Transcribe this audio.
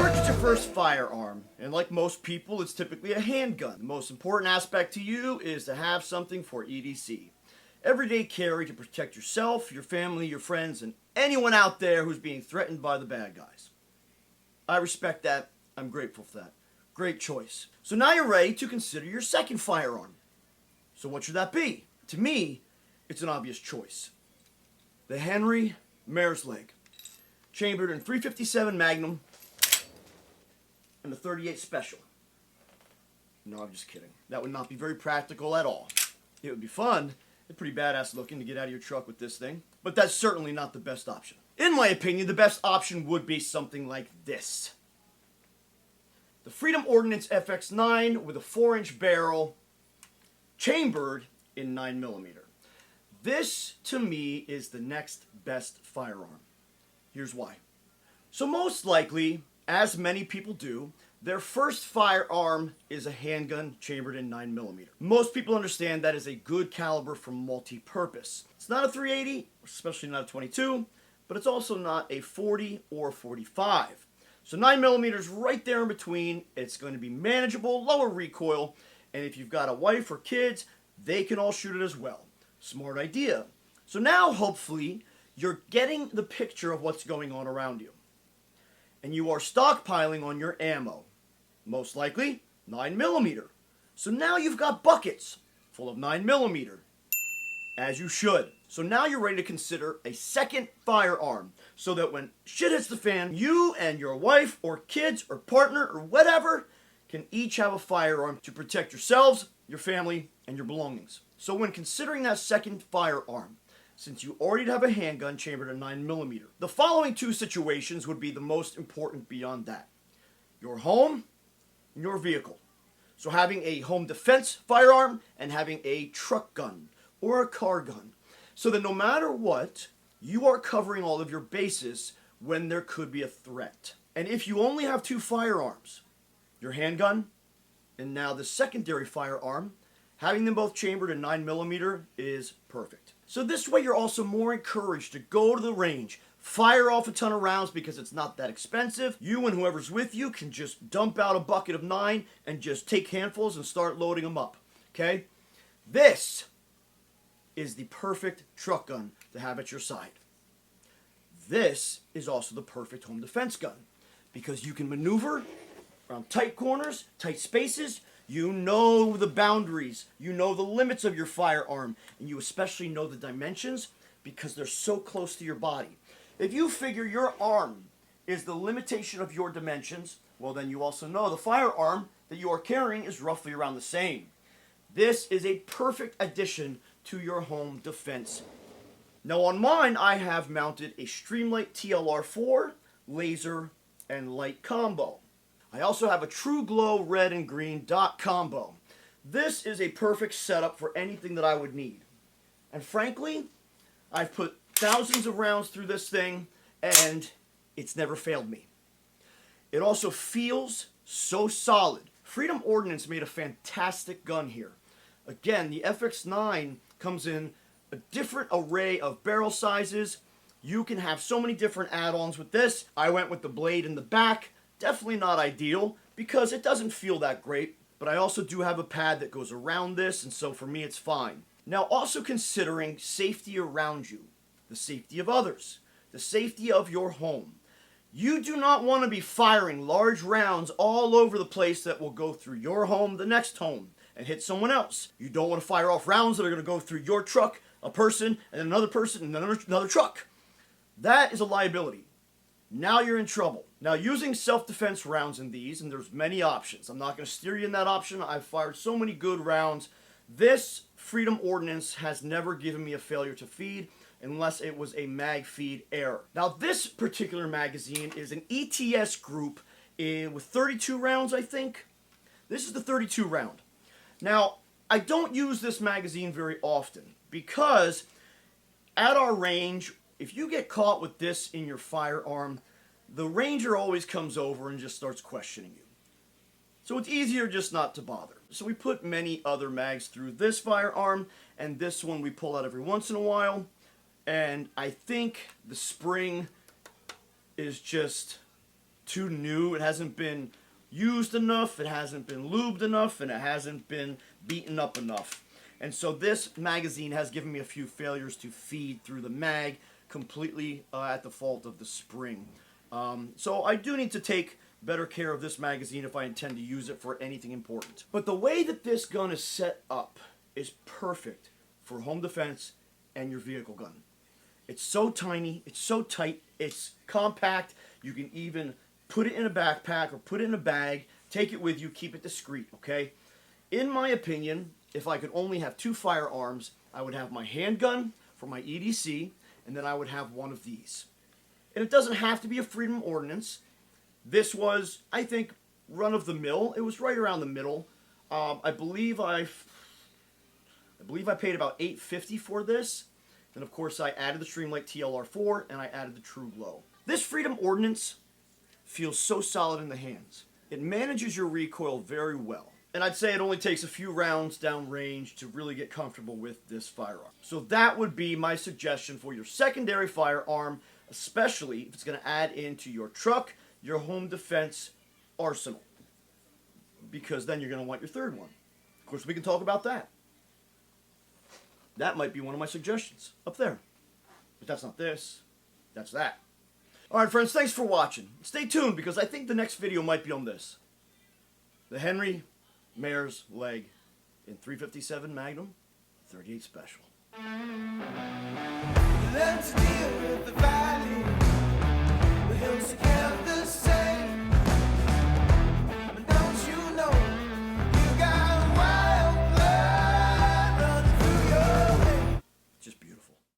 Purchase your first firearm, and like most people, it's typically a handgun. The most important aspect to you is to have something for EDC. Everyday carry to protect yourself, your family, your friends, and anyone out there who's being threatened by the bad guys. I respect that. I'm grateful for that. Great choice. So now you're ready to consider your second firearm. So what should that be? To me, it's an obvious choice. The Henry Mare's Leg, chambered in .357 Magnum and the .38 Special. No, I'm just kidding. That would not be very practical at all. It would be fun and pretty badass looking to get out of your truck with this thing, but that's certainly not the best option. In my opinion, the best option would be something like this. The Freedom Ordnance FX-9 with a 4-inch barrel, chambered in 9mm. This, to me, is the next best firearm. Here's why. So most likely, as many people do, their first firearm is a handgun chambered in 9mm. Most people understand that is a good caliber for multi-purpose. It's not a .380, especially not a .22, but it's also not a .40 or .45. So 9mm is right there in between. It's going to be manageable, lower recoil, and if you've got a wife or kids, they can all shoot it as well. Smart idea. So now, hopefully, you're getting the picture of what's going on around you. And you are stockpiling on your ammo. Most likely, 9mm. So now you've got buckets full of 9mm. As you should. So now you're ready to consider a second firearm. So that when shit hits the fan, you and your wife or kids or partner or whatever can each have a firearm to protect yourselves, your family, and your belongings. So when considering that second firearm, since you already have a handgun chambered in 9mm, the following two situations would be the most important beyond that. Your home and your vehicle. So having a home defense firearm and having a truck gun or a car gun. So that no matter what, you are covering all of your bases when there could be a threat. And if you only have two firearms, your handgun and now the secondary firearm, having them both chambered in 9mm is perfect. So this way you're also more encouraged to go to the range, fire off a ton of rounds because it's not that expensive. You and whoever's with you can just dump out a bucket of 9 and just take handfuls and start loading them up. Okay? This is the perfect truck gun to have at your side. This is also the perfect home defense gun because you can maneuver around tight corners, tight spaces. You know the boundaries, you know the limits of your firearm, and you especially know the dimensions because they're so close to your body. If you figure your arm is the limitation of your dimensions, well then you also know the firearm that you are carrying is roughly around the same. This is a perfect addition to your home defense. Now on mine, I have mounted a Streamlight TLR4 laser and light combo. I also have a True Glow red and green dot combo. This is a perfect setup for anything that I would need. And frankly, I've put thousands of rounds through this thing and it's never failed me. It also feels so solid. Freedom Ordnance made a fantastic gun here. Again, the FX-9 comes in a different array of barrel sizes. You can have so many different add-ons with this. I went with the blade in the back. Definitely not ideal because it doesn't feel that great, but I also do have a pad that goes around this, and so for me it's fine. Now also considering safety around you, the safety of others, the safety of your home. You do not want to be firing large rounds all over the place that will go through your home, the next home, and hit someone else. You don't want to fire off rounds that are going to go through your truck, a person, and another person, and another truck. That is a liability. Now you're in trouble. Now using self-defense rounds in these, and there's many options. I'm not going to steer you in that option. I've fired so many good rounds. This Freedom Ordnance has never given me a failure to feed unless it was a mag feed error. Now this particular magazine is an ETS group with 32 rounds, I think. This is the 32 round. Now, I don't use this magazine very often because at our range, if you get caught with this in your firearm, the ranger always comes over and just starts questioning you. So it's easier just not to bother. So we put many other mags through this firearm, and this one we pull out every once in a while. And I think the spring is just too new. It hasn't been used enough, it hasn't been lubed enough, and it hasn't been beaten up enough. And so this magazine has given me a few failures to feed through the mag, completely at the fault of the spring. So I do need to take better care of this magazine if I intend to use it for anything important. But the way that this gun is set up is perfect for home defense and your vehicle gun. It's so tiny, it's so tight, it's compact. You can even put it in a backpack or put it in a bag, take it with you, keep it discreet, okay? In my opinion, if I could only have 2 firearms, I would have my handgun for my EDC, and then I would have one of these. And it doesn't have to be a Freedom Ordnance. This was, I think, run of the mill. It was right around the middle. I believe I paid about $8.50 for this. And of course I added the Streamlight TLR4 and I added the True Glow. This Freedom Ordnance feels so solid in the hands. It manages your recoil very well. And I'd say it only takes a few rounds down range to really get comfortable with this firearm. So that would be my suggestion for your secondary firearm, especially if it's going to add into your truck, your home defense arsenal. Because then you're going to want your third one. Of course, we can talk about that. That might be one of my suggestions up there. But that's not this. That's that. Alright friends, thanks for watching. Stay tuned because I think the next video might be on this. The Henry Mare's Leg in .357 Magnum 38 Special. Let's